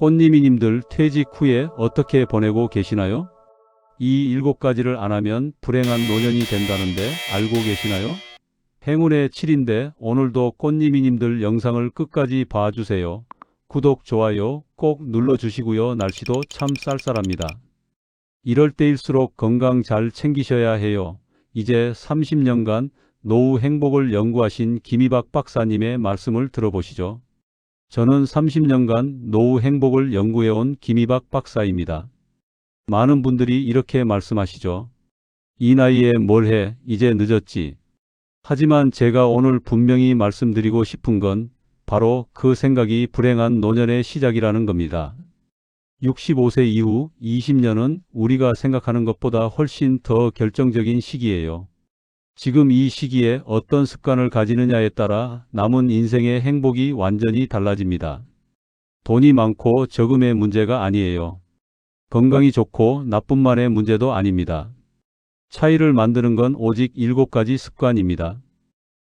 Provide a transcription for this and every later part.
꽃님이님들 퇴직 후에 어떻게 보내고 계시나요? 이 7가지를 안 하면 불행한 노년이 된다는데 알고 계시나요? 행운의 7인데 오늘도 꽃님이님들 영상을 끝까지 봐주세요. 구독, 좋아요 꼭 눌러주시고요. 날씨도 참 쌀쌀합니다. 이럴 때일수록 건강 잘 챙기셔야 해요. 이제 30년간 노후 행복을 연구하신 김희박 박사님의 말씀을 들어보시죠. 저는 30년간 노후 행복을 연구해온 김희박 박사입니다. 많은 분들이 이렇게 말씀하시죠. 이 나이에 뭘 해, 이제 늦었지. 하지만 제가 오늘 분명히 말씀드리고 싶은 건 바로 그 생각이 불행한 노년의 시작이라는 겁니다. 65세 이후 20년은 우리가 생각하는 것보다 훨씬 더 결정적인 시기예요. 지금 이 시기에 어떤 습관을 가지느냐에 따라 남은 인생의 행복이 완전히 달라집니다. 돈이 많고 적음의 문제가 아니에요. 건강이 좋고 나쁨만의 문제도 아닙니다. 차이를 만드는 건 오직 7가지 습관입니다.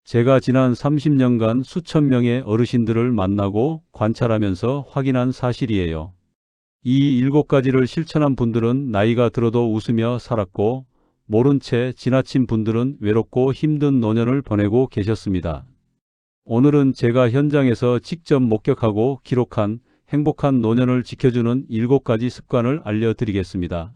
제가 지난 30년간 수천 명의 어르신들을 만나고 관찰하면서 확인한 사실이에요. 이 7가지를 실천한 분들은 나이가 들어도 웃으며 살았고 모른 채 지나친 분들은 외롭고 힘든 노년을 보내고 계셨습니다. 오늘은 제가 현장에서 직접 목격하고 기록한 행복한 노년을 지켜주는 7가지 습관을 알려드리겠습니다.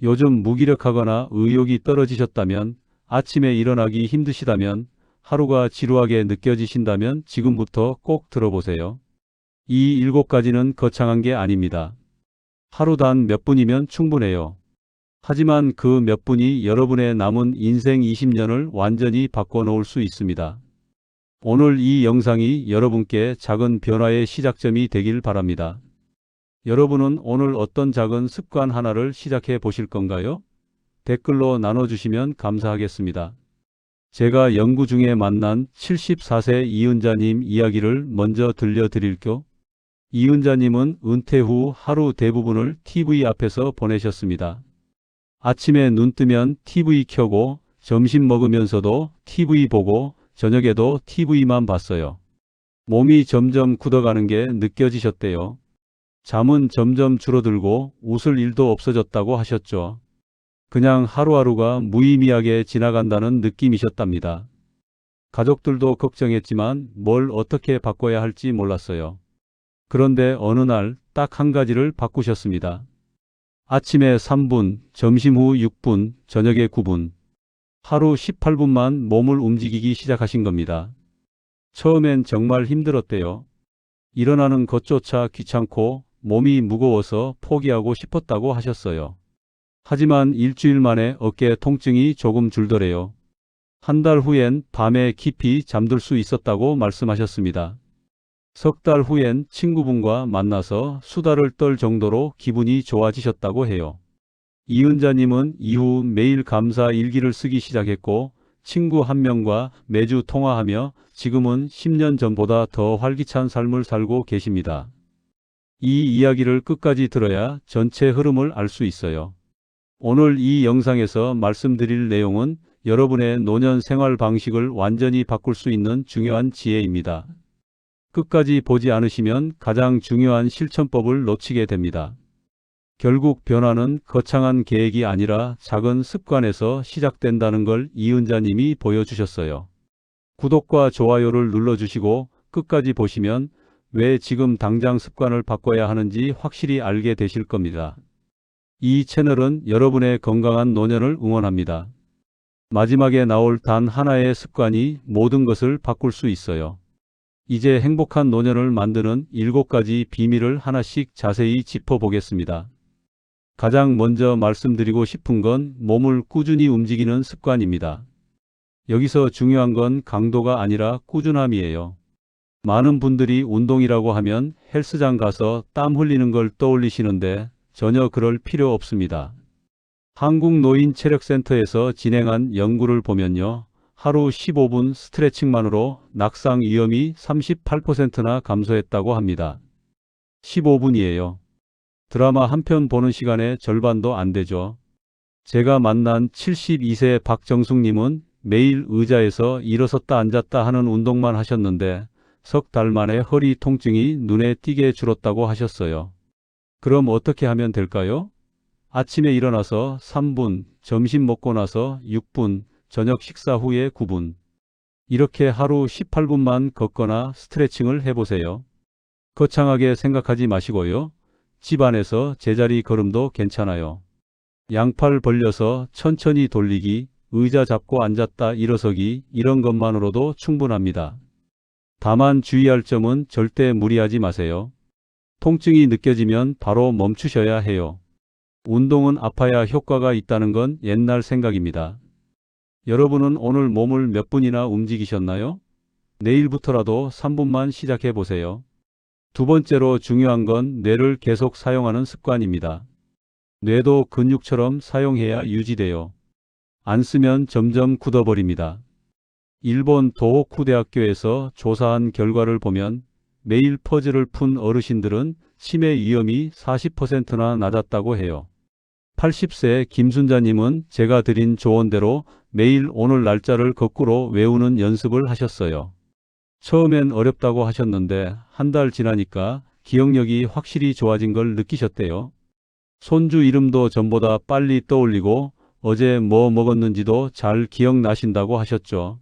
요즘 무기력하거나 의욕이 떨어지셨다면, 아침에 일어나기 힘드시다면, 하루가 지루하게 느껴지신다면 지금부터 꼭 들어보세요. 이 7가지는 거창한 게 아닙니다. 하루 단 몇 분이면 충분해요. 하지만 그 몇 분이 여러분의 남은 인생 20년을 완전히 바꿔놓을 수 있습니다. 오늘 이 영상이 여러분께 작은 변화의 시작점이 되길 바랍니다. 여러분은 오늘 어떤 작은 습관 하나를 시작해 보실 건가요? 댓글로 나눠주시면 감사하겠습니다. 제가 연구 중에 만난 74세 이은자님 이야기를 먼저 들려드릴게요. 이은자님은 은퇴 후 하루 대부분을 TV 앞에서 보내셨습니다. 아침에 눈 뜨면 TV 켜고 점심 먹으면서도 TV 보고 저녁에도 TV만 봤어요. 몸이 점점 굳어가는 게 느껴지셨대요. 잠은 점점 줄어들고 웃을 일도 없어졌다고 하셨죠. 그냥 하루하루가 무의미하게 지나간다는 느낌이셨답니다. 가족들도 걱정했지만 뭘 어떻게 바꿔야 할지 몰랐어요. 그런데 어느 날 딱 한 가지를 바꾸셨습니다. 아침에 3분, 점심 후 6분, 저녁에 9분. 하루 18분만 몸을 움직이기 시작하신 겁니다. 처음엔 정말 힘들었대요. 일어나는 것조차 귀찮고 몸이 무거워서 포기하고 싶었다고 하셨어요. 하지만 일주일 만에 어깨 통증이 조금 줄더래요. 한 달 후엔 밤에 깊이 잠들 수 있었다고 말씀하셨습니다. 석 달 후엔 친구분과 만나서 수다를 떨 정도로 기분이 좋아지셨다고 해요. 이은자님은 이후 매일 감사 일기를 쓰기 시작했고 친구 한 명과 매주 통화하며 지금은 10년 전보다 더 활기찬 삶을 살고 계십니다. 이 이야기를 끝까지 들어야 전체 흐름을 알 수 있어요. 오늘 이 영상에서 말씀드릴 내용은 여러분의 노년 생활 방식을 완전히 바꿀 수 있는 중요한 지혜입니다. 끝까지 보지 않으시면 가장 중요한 실천법을 놓치게 됩니다. 결국 변화는 거창한 계획이 아니라 작은 습관에서 시작된다는 걸 이은자님이 보여주셨어요. 구독과 좋아요를 눌러주시고 끝까지 보시면 왜 지금 당장 습관을 바꿔야 하는지 확실히 알게 되실 겁니다. 이 채널은 여러분의 건강한 노년을 응원합니다. 마지막에 나올 단 하나의 습관이 모든 것을 바꿀 수 있어요. 이제 행복한 노년을 만드는 7가지 비밀을 하나씩 자세히 짚어보겠습니다. 가장 먼저 말씀드리고 싶은 건 몸을 꾸준히 움직이는 습관입니다. 여기서 중요한 건 강도가 아니라 꾸준함이에요. 많은 분들이 운동이라고 하면 헬스장 가서 땀 흘리는 걸 떠올리시는데 전혀 그럴 필요 없습니다. 한국노인체력센터에서 진행한 연구를 보면요. 하루 15분 스트레칭만으로 낙상 위험이 38%나 감소했다고 합니다. 15분이에요. 드라마 한 편 보는 시간의 절반도 안 되죠. 제가 만난 72세 박정숙님은 매일 의자에서 일어섰다 앉았다 하는 운동만 하셨는데 석 달 만에 허리 통증이 눈에 띄게 줄었다고 하셨어요. 그럼 어떻게 하면 될까요? 아침에 일어나서 3분, 점심 먹고 나서 6분, 저녁 식사 후에 9분. 이렇게 하루 18분만 걷거나 스트레칭을 해보세요. 거창하게 생각하지 마시고요. 집 안에서 제자리 걸음도 괜찮아요. 양팔 벌려서 천천히 돌리기, 의자 잡고 앉았다 일어서기 이런 것만으로도 충분합니다. 다만 주의할 점은 절대 무리하지 마세요. 통증이 느껴지면 바로 멈추셔야 해요. 운동은 아파야 효과가 있다는 건 옛날 생각입니다. 여러분은 오늘 몸을 몇 분이나 움직이셨나요? 내일부터라도 3분만 시작해 보세요. 두 번째로 중요한 건 뇌를 계속 사용하는 습관입니다. 뇌도 근육처럼 사용해야 유지돼요. 안 쓰면 점점 굳어버립니다. 일본 도호쿠 대학교에서 조사한 결과를 보면 매일 퍼즐을 푼 어르신들은 치매 위험이 40%나 낮았다고 해요. 80세 김순자님은 제가 드린 조언대로 매일 오늘 날짜를 거꾸로 외우는 연습을 하셨어요. 처음엔 어렵다고 하셨는데 한 달 지나니까 기억력이 확실히 좋아진 걸 느끼셨대요. 손주 이름도 전보다 빨리 떠올리고 어제 뭐 먹었는지도 잘 기억나신다고 하셨죠.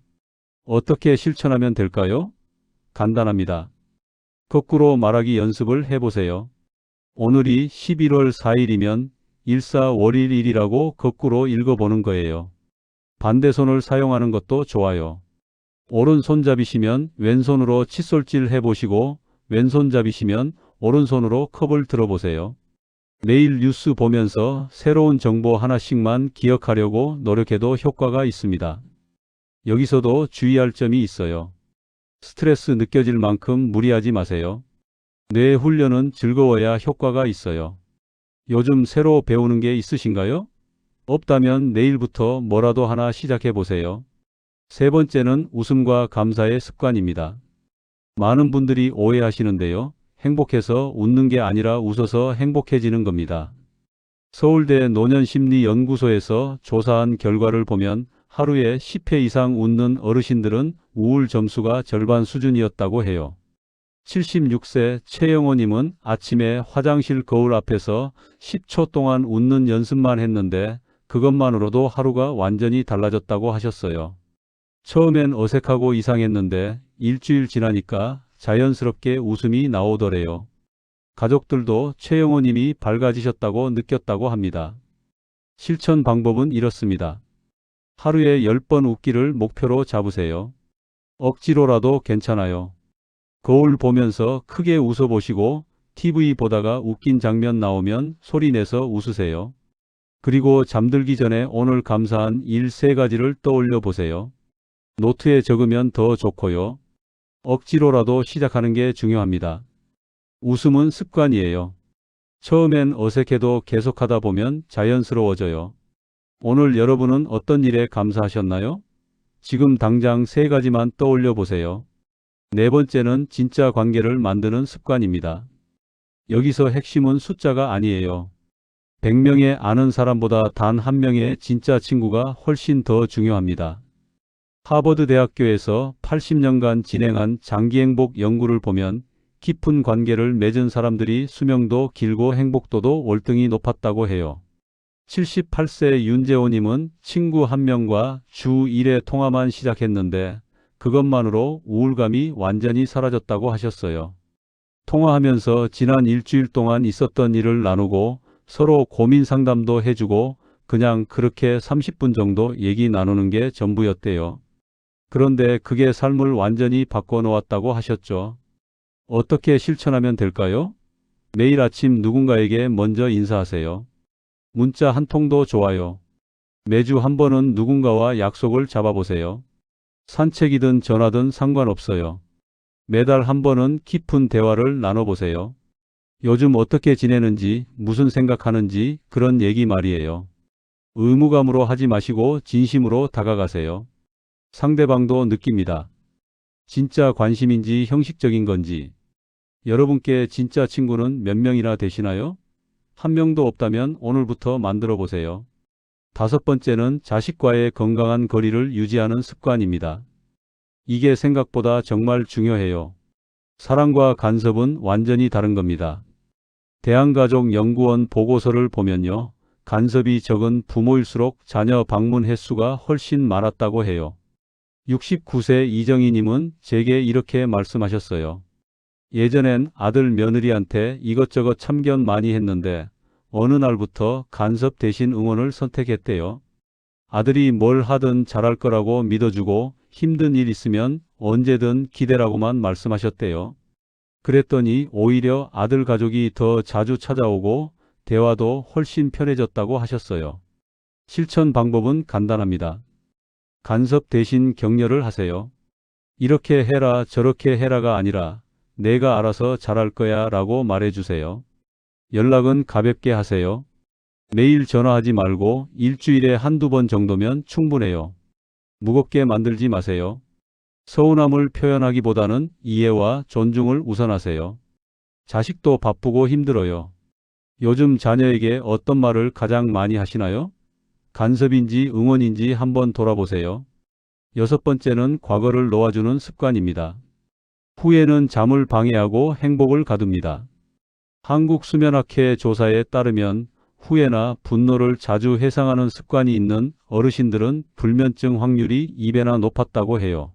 어떻게 실천하면 될까요? 간단합니다. 거꾸로 말하기 연습을 해보세요. 오늘이 11월 4일이면 일사월일 일이라고 거꾸로 읽어보는 거예요. 반대손을 사용하는 것도 좋아요. 오른손잡이시면 왼손으로 칫솔질 해보시고 왼손잡이시면 오른손으로 컵을 들어보세요. 매일 뉴스 보면서 새로운 정보 하나씩만 기억하려고 노력해도 효과가 있습니다. 여기서도 주의할 점이 있어요. 스트레스 느껴질 만큼 무리하지 마세요. 뇌 훈련은 즐거워야 효과가 있어요. 요즘 새로 배우는 게 있으신가요? 없다면 내일부터 뭐라도 하나 시작해 보세요. 세 번째는 웃음과 감사의 습관입니다. 많은 분들이 오해하시는데요. 행복해서 웃는 게 아니라 웃어서 행복해지는 겁니다. 서울대 노년심리연구소에서 조사한 결과를 보면 하루에 10회 이상 웃는 어르신들은 우울 점수가 절반 수준이었다고 해요. 76세 최영호님은 아침에 화장실 거울 앞에서 10초 동안 웃는 연습만 했는데 그것만으로도 하루가 완전히 달라졌다고 하셨어요. 처음엔 어색하고 이상했는데 일주일 지나니까 자연스럽게 웃음이 나오더래요. 가족들도 최영호님이 밝아지셨다고 느꼈다고 합니다. 실천 방법은 이렇습니다. 하루에 10번 웃기를 목표로 잡으세요. 억지로라도 괜찮아요. 거울 보면서 크게 웃어보시고 TV 보다가 웃긴 장면 나오면 소리내서 웃으세요. 그리고 잠들기 전에 오늘 감사한 일 3가지를 떠올려 보세요. 노트에 적으면 더 좋고요. 억지로라도 시작하는 게 중요합니다. 웃음은 습관이에요. 처음엔 어색해도 계속하다 보면 자연스러워져요. 오늘 여러분은 어떤 일에 감사하셨나요? 지금 당장 3가지만 떠올려 보세요. 네 번째는 진짜 관계를 만드는 습관입니다. 여기서 핵심은 숫자가 아니에요. 100명의 아는 사람보다 단 1명의 진짜 친구가 훨씬 더 중요합니다. 하버드 대학교에서 80년간 진행한 장기행복 연구를 보면 깊은 관계를 맺은 사람들이 수명도 길고 행복도도 월등히 높았다고 해요. 78세 윤재호님은 친구 1명과 주 1회 통화만 시작했는데 그것만으로 우울감이 완전히 사라졌다고 하셨어요. 통화하면서 지난 일주일 동안 있었던 일을 나누고 서로 고민 상담도 해주고 그냥 그렇게 30분 정도 얘기 나누는 게 전부였대요. 그런데 그게 삶을 완전히 바꿔놓았다고 하셨죠. 어떻게 실천하면 될까요? 매일 아침 누군가에게 먼저 인사하세요. 문자 한 통도 좋아요. 매주 한 번은 누군가와 약속을 잡아보세요. 산책이든 전화든 상관없어요. 매달 한 번은 깊은 대화를 나눠보세요. 요즘 어떻게 지내는지, 무슨 생각하는지 그런 얘기 말이에요. 의무감으로 하지 마시고 진심으로 다가가세요. 상대방도 느낍니다. 진짜 관심인지 형식적인 건지. 여러분께 진짜 친구는 몇 명이나 되시나요? 한 명도 없다면 오늘부터 만들어 보세요. 다섯 번째는 자식과의 건강한 거리를 유지하는 습관입니다. 이게 생각보다 정말 중요해요. 사랑과 간섭은 완전히 다른 겁니다. 대한가족연구원 보고서를 보면요. 간섭이 적은 부모일수록 자녀 방문 횟수가 훨씬 많았다고 해요. 69세 이정희님은 제게 이렇게 말씀하셨어요. 예전엔 아들 며느리한테 이것저것 참견 많이 했는데 어느 날부터 간섭 대신 응원을 선택했대요. 아들이 뭘 하든 잘할 거라고 믿어주고 힘든 일 있으면 언제든 기대라고만 말씀하셨대요. 그랬더니 오히려 아들 가족이 더 자주 찾아오고 대화도 훨씬 편해졌다고 하셨어요. 실천 방법은 간단합니다. 간섭 대신 격려를 하세요. 이렇게 해라 저렇게 해라가 아니라 내가 알아서 잘할 거야 라고 말해주세요. 연락은 가볍게 하세요. 매일 전화하지 말고 일주일에 한두 번 정도면 충분해요. 무겁게 만들지 마세요. 서운함을 표현하기보다는 이해와 존중을 우선하세요. 자식도 바쁘고 힘들어요. 요즘 자녀에게 어떤 말을 가장 많이 하시나요? 간섭인지 응원인지 한번 돌아보세요. 6번째는 과거를 놓아주는 습관입니다. 후회는 잠을 방해하고 행복을 가둡니다. 한국수면학회 조사에 따르면 후회나 분노를 자주 회상하는 습관이 있는 어르신들은 불면증 확률이 2배나 높았다고 해요.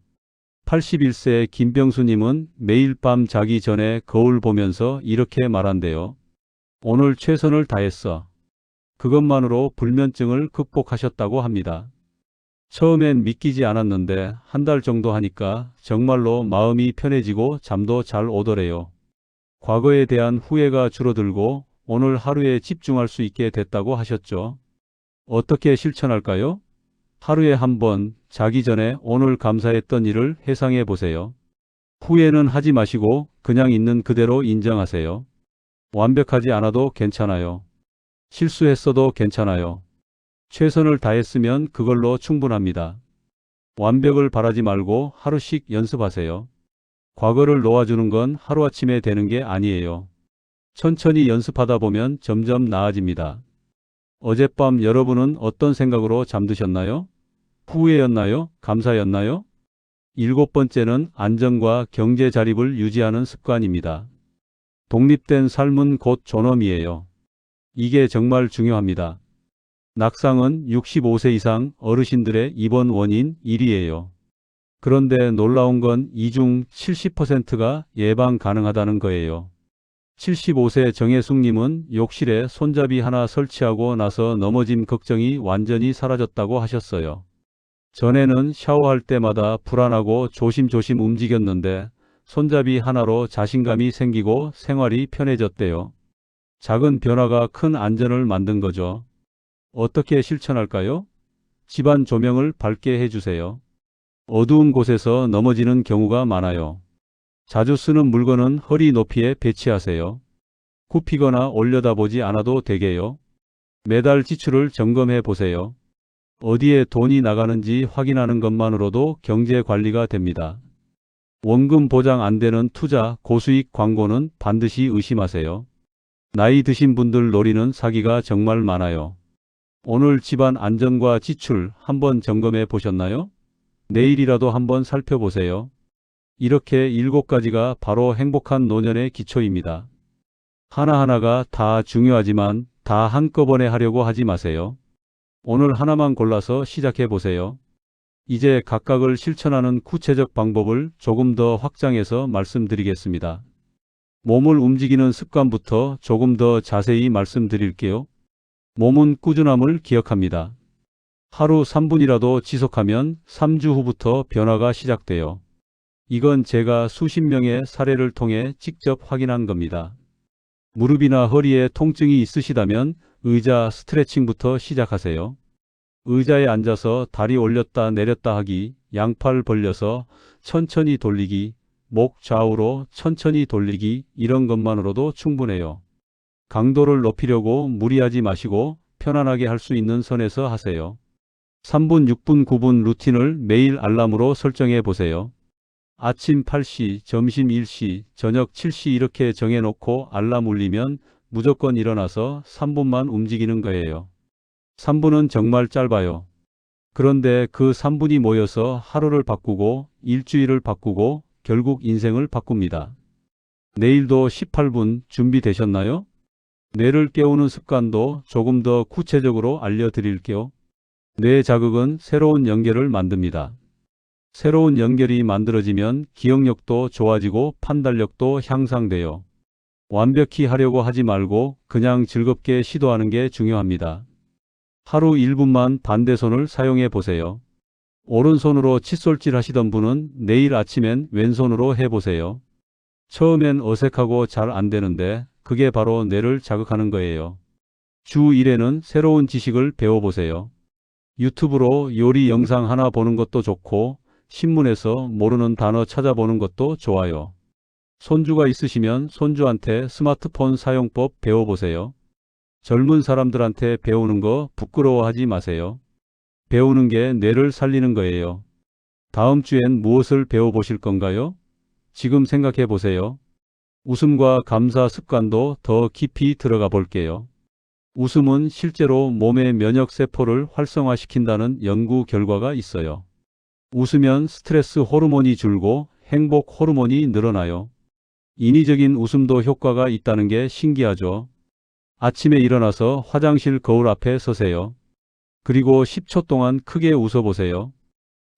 81세 김병수님은 매일 밤 자기 전에 거울 보면서 이렇게 말한대요. 오늘 최선을 다했어. 그것만으로 불면증을 극복하셨다고 합니다. 처음엔 믿기지 않았는데 한 달 정도 하니까 정말로 마음이 편해지고 잠도 잘 오더래요. 과거에 대한 후회가 줄어들고 오늘 하루에 집중할 수 있게 됐다고 하셨죠. 어떻게 실천할까요? 하루에 한 번 자기 전에 오늘 감사했던 일을 회상해 보세요. 후회는 하지 마시고 그냥 있는 그대로 인정하세요. 완벽하지 않아도 괜찮아요. 실수했어도 괜찮아요. 최선을 다했으면 그걸로 충분합니다. 완벽을 바라지 말고 하루씩 연습하세요. 과거를 놓아주는 건 하루아침에 되는 게 아니에요. 천천히 연습하다 보면 점점 나아집니다. 어젯밤 여러분은 어떤 생각으로 잠드셨나요? 후회였나요? 감사였나요? 7번째는 안정과 경제 자립을 유지하는 습관입니다. 독립된 삶은 곧 존엄이에요. 이게 정말 중요합니다. 낙상은 65세 이상 어르신들의 입원 원인 1위예요. 그런데 놀라운 건 이 중 70%가 예방 가능하다는 거예요. 75세 정혜숙님은 욕실에 손잡이 하나 설치하고 나서 넘어짐 걱정이 완전히 사라졌다고 하셨어요. 전에는 샤워할 때마다 불안하고 조심조심 움직였는데 손잡이 하나로 자신감이 생기고 생활이 편해졌대요. 작은 변화가 큰 안전을 만든 거죠. 어떻게 실천할까요? 집안 조명을 밝게 해주세요. 어두운 곳에서 넘어지는 경우가 많아요. 자주 쓰는 물건은 허리 높이에 배치하세요. 굽히거나 올려다보지 않아도 되게요. 매달 지출을 점검해 보세요. 어디에 돈이 나가는지 확인하는 것만으로도 경제 관리가 됩니다. 원금 보장 안 되는 투자, 고수익 광고는 반드시 의심하세요. 나이 드신 분들 노리는 사기가 정말 많아요. 오늘 집안 안전과 지출 한번 점검해 보셨나요? 내일이라도 한번 살펴보세요. 이렇게 7가지가 바로 행복한 노년의 기초입니다. 하나하나가 다 중요하지만 다 한꺼번에 하려고 하지 마세요. 오늘 하나만 골라서 시작해 보세요. 이제 각각을 실천하는 구체적 방법을 조금 더 확장해서 말씀드리겠습니다. 몸을 움직이는 습관부터 조금 더 자세히 말씀드릴게요. 몸은 꾸준함을 기억합니다. 하루 3분이라도 지속하면 3주 후부터 변화가 시작돼요. 이건 제가 수십 명의 사례를 통해 직접 확인한 겁니다. 무릎이나 허리에 통증이 있으시다면 의자 스트레칭부터 시작하세요. 의자에 앉아서 다리 올렸다 내렸다 하기, 양팔 벌려서 천천히 돌리기, 목 좌우로 천천히 돌리기 이런 것만으로도 충분해요. 강도를 높이려고 무리하지 마시고 편안하게 할 수 있는 선에서 하세요. 3분, 6분, 9분 루틴을 매일 알람으로 설정해 보세요. 아침 8시, 점심 1시, 저녁 7시 이렇게 정해놓고 알람 울리면 무조건 일어나서 3분만 움직이는 거예요. 3분은 정말 짧아요. 그런데 그 3분이 모여서 하루를 바꾸고 일주일을 바꾸고 결국 인생을 바꿉니다. 내일도 18분 준비되셨나요? 뇌를 깨우는 습관도 조금 더 구체적으로 알려드릴게요. 뇌 자극은 새로운 연결을 만듭니다. 새로운 연결이 만들어지면 기억력도 좋아지고 판단력도 향상돼요. 완벽히 하려고 하지 말고 그냥 즐겁게 시도하는 게 중요합니다. 하루 1분만 반대손을 사용해 보세요. 오른손으로 칫솔질 하시던 분은 내일 아침엔 왼손으로 해보세요. 처음엔 어색하고 잘 안 되는데 그게 바로 뇌를 자극하는 거예요. 주 1회는 새로운 지식을 배워보세요. 유튜브로 요리 영상 하나 보는 것도 좋고 신문에서 모르는 단어 찾아보는 것도 좋아요. 손주가 있으시면 손주한테 스마트폰 사용법 배워보세요. 젊은 사람들한테 배우는 거 부끄러워하지 마세요. 배우는 게 뇌를 살리는 거예요. 다음 주엔 무엇을 배워보실 건가요? 지금 생각해 보세요. 웃음과 감사 습관도 더 깊이 들어가 볼게요. 웃음은 실제로 몸의 면역세포를 활성화시킨다는 연구 결과가 있어요. 웃으면 스트레스 호르몬이 줄고 행복 호르몬이 늘어나요. 인위적인 웃음도 효과가 있다는 게 신기하죠. 아침에 일어나서 화장실 거울 앞에 서세요. 그리고 10초 동안 크게 웃어보세요.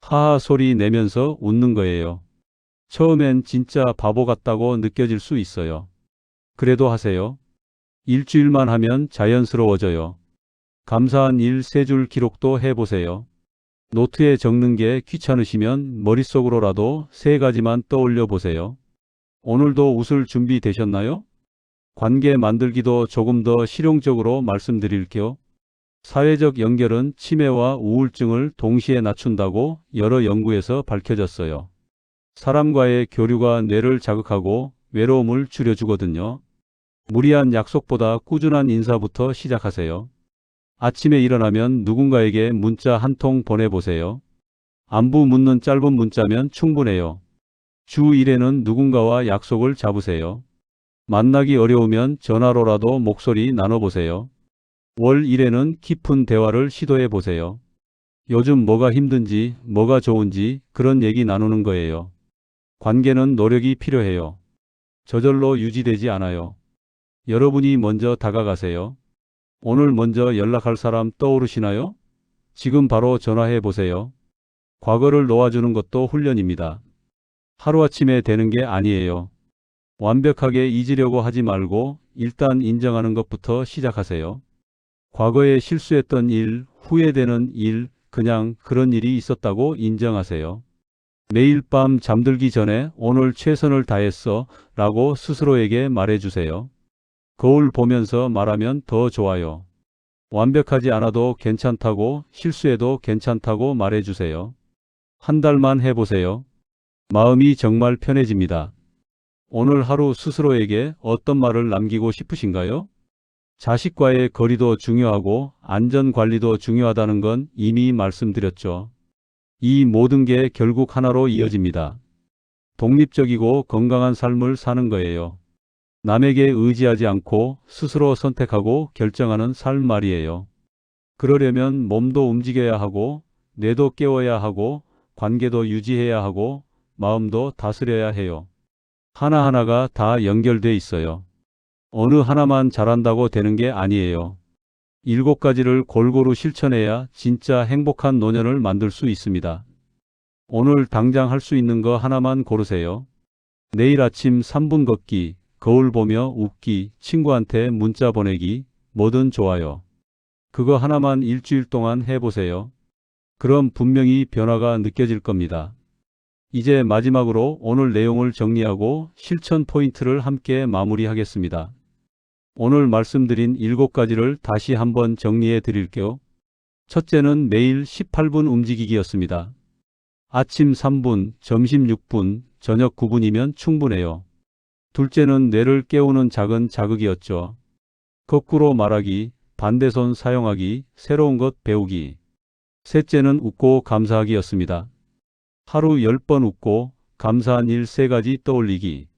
하하 소리 내면서 웃는 거예요. 처음엔 진짜 바보 같다고 느껴질 수 있어요. 그래도 하세요. 일주일만 하면 자연스러워져요. 감사한 일 3줄 기록도 해보세요. 노트에 적는 게 귀찮으시면 머릿속으로라도 3가지만 떠올려 보세요. 오늘도 웃을 준비 되셨나요? 관계 만들기도 조금 더 실용적으로 말씀드릴게요. 사회적 연결은 치매와 우울증을 동시에 낮춘다고 여러 연구에서 밝혀졌어요. 사람과의 교류가 뇌를 자극하고 외로움을 줄여주거든요. 무리한 약속보다 꾸준한 인사부터 시작하세요. 아침에 일어나면 누군가에게 문자 한 통 보내보세요. 안부 묻는 짧은 문자면 충분해요. 주 1회는 누군가와 약속을 잡으세요. 만나기 어려우면 전화로라도 목소리 나눠보세요. 월 1회는 깊은 대화를 시도해 보세요. 요즘 뭐가 힘든지, 뭐가 좋은지 그런 얘기 나누는 거예요. 관계는 노력이 필요해요. 저절로 유지되지 않아요. 여러분이 먼저 다가가세요. 오늘 먼저 연락할 사람 떠오르시나요? 지금 바로 전화해 보세요. 과거를 놓아주는 것도 훈련입니다. 하루아침에 되는 게 아니에요. 완벽하게 잊으려고 하지 말고 일단 인정하는 것부터 시작하세요. 과거에 실수했던 일, 후회되는 일, 그냥 그런 일이 있었다고 인정하세요. 매일 밤 잠들기 전에 오늘 최선을 다했어 라고 스스로에게 말해주세요. 거울 보면서 말하면 더 좋아요. 완벽하지 않아도 괜찮다고, 실수해도 괜찮다고 말해주세요. 한 달만 해보세요. 마음이 정말 편해집니다. 오늘 하루 스스로에게 어떤 말을 남기고 싶으신가요? 자식과의 거리도 중요하고 안전관리도 중요하다는 건 이미 말씀드렸죠. 이 모든 게 결국 하나로 이어집니다. 독립적이고 건강한 삶을 사는 거예요. 남에게 의지하지 않고 스스로 선택하고 결정하는 삶 말이에요. 그러려면 몸도 움직여야 하고 뇌도 깨워야 하고 관계도 유지해야 하고 마음도 다스려야 해요. 하나하나가 다 연결돼 있어요. 어느 하나만 잘한다고 되는 게 아니에요. 7가지를 골고루 실천해야 진짜 행복한 노년을 만들 수 있습니다. 오늘 당장 할 수 있는 거 하나만 고르세요. 내일 아침 3분 걷기, 거울 보며 웃기, 친구한테 문자 보내기, 뭐든 좋아요. 그거 하나만 일주일 동안 해보세요. 그럼 분명히 변화가 느껴질 겁니다. 이제 마지막으로 오늘 내용을 정리하고 실천 포인트를 함께 마무리하겠습니다. 오늘 말씀드린 7가지를 다시 한번 정리해 드릴게요. 첫째는 매일 18분 움직이기였습니다. 아침 3분, 점심 6분, 저녁 9분이면 충분해요. 둘째는 뇌를 깨우는 작은 자극이었죠. 거꾸로 말하기, 반대손 사용하기, 새로운 것 배우기. 셋째는 웃고 감사하기였습니다. 하루 10번 웃고 감사한 일 3가지 떠올리기.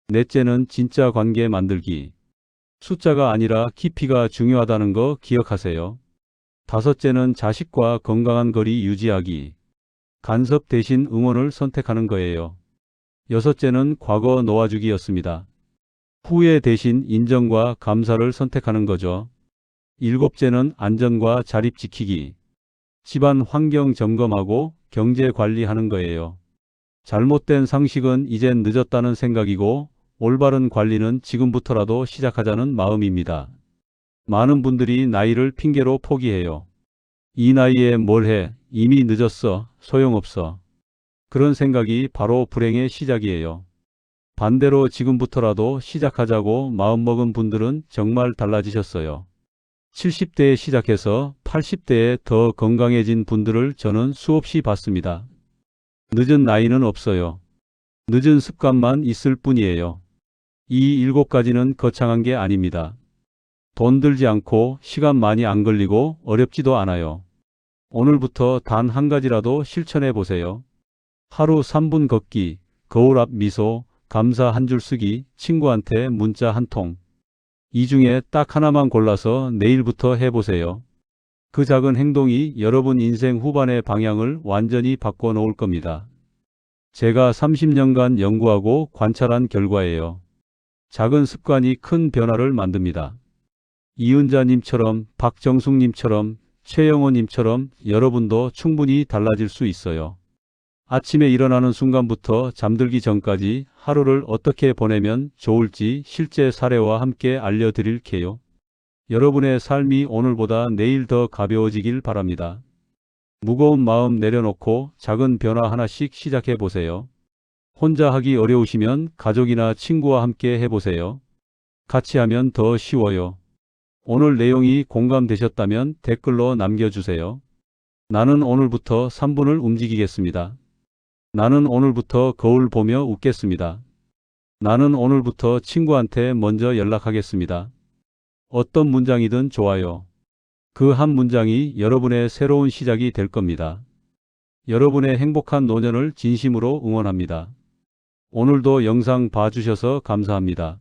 넷째는 진짜 관계 만들기. 숫자가 아니라 깊이가 중요하다는 거 기억하세요. 다섯째는 자식과 건강한 거리 유지하기. 간섭 대신 응원을 선택하는 거예요. 여섯째는 과거 놓아주기였습니다. 후회 대신 인정과 감사를 선택하는 거죠. 일곱째는 안전과 자립 지키기. 집안 환경 점검하고 경제 관리하는 거예요. 잘못된 상식은 이젠 늦었다는 생각이고 올바른 관리는 지금부터라도 시작하자는 마음입니다. 많은 분들이 나이를 핑계로 포기해요. 이 나이에 뭘 해? 이미 늦었어. 소용없어. 그런 생각이 바로 불행의 시작이에요. 반대로 지금부터라도 시작하자고 마음먹은 분들은 정말 달라지셨어요. 70대에 시작해서 80대에 더 건강해진 분들을 저는 수없이 봤습니다. 늦은 나이는 없어요. 늦은 습관만 있을 뿐이에요. 이 7가지는 거창한 게 아닙니다. 돈 들지 않고 시간 많이 안 걸리고 어렵지도 않아요. 오늘부터 단 한 가지라도 실천해 보세요. 하루 3분 걷기, 거울 앞 미소, 감사 한 줄 쓰기, 친구한테 문자 한 통. 이 중에 딱 하나만 골라서 내일부터 해보세요. 그 작은 행동이 여러분 인생 후반의 방향을 완전히 바꿔 놓을 겁니다. 제가 30년간 연구하고 관찰한 결과예요. 작은 습관이 큰 변화를 만듭니다. 이은자님처럼, 박정숙님처럼, 최영호님처럼 여러분도 충분히 달라질 수 있어요. 아침에 일어나는 순간부터 잠들기 전까지 하루를 어떻게 보내면 좋을지 실제 사례와 함께 알려드릴게요. 여러분의 삶이 오늘보다 내일 더 가벼워지길 바랍니다. 무거운 마음 내려놓고 작은 변화 하나씩 시작해 보세요. 혼자 하기 어려우시면 가족이나 친구와 함께 해보세요. 같이 하면 더 쉬워요. 오늘 내용이 공감되셨다면 댓글로 남겨주세요. 나는 오늘부터 3분을 움직이겠습니다. 나는 오늘부터 거울 보며 웃겠습니다. 나는 오늘부터 친구한테 먼저 연락하겠습니다. 어떤 문장이든 좋아요. 그 한 문장이 여러분의 새로운 시작이 될 겁니다. 여러분의 행복한 노년을 진심으로 응원합니다. 오늘도 영상 봐주셔서 감사합니다.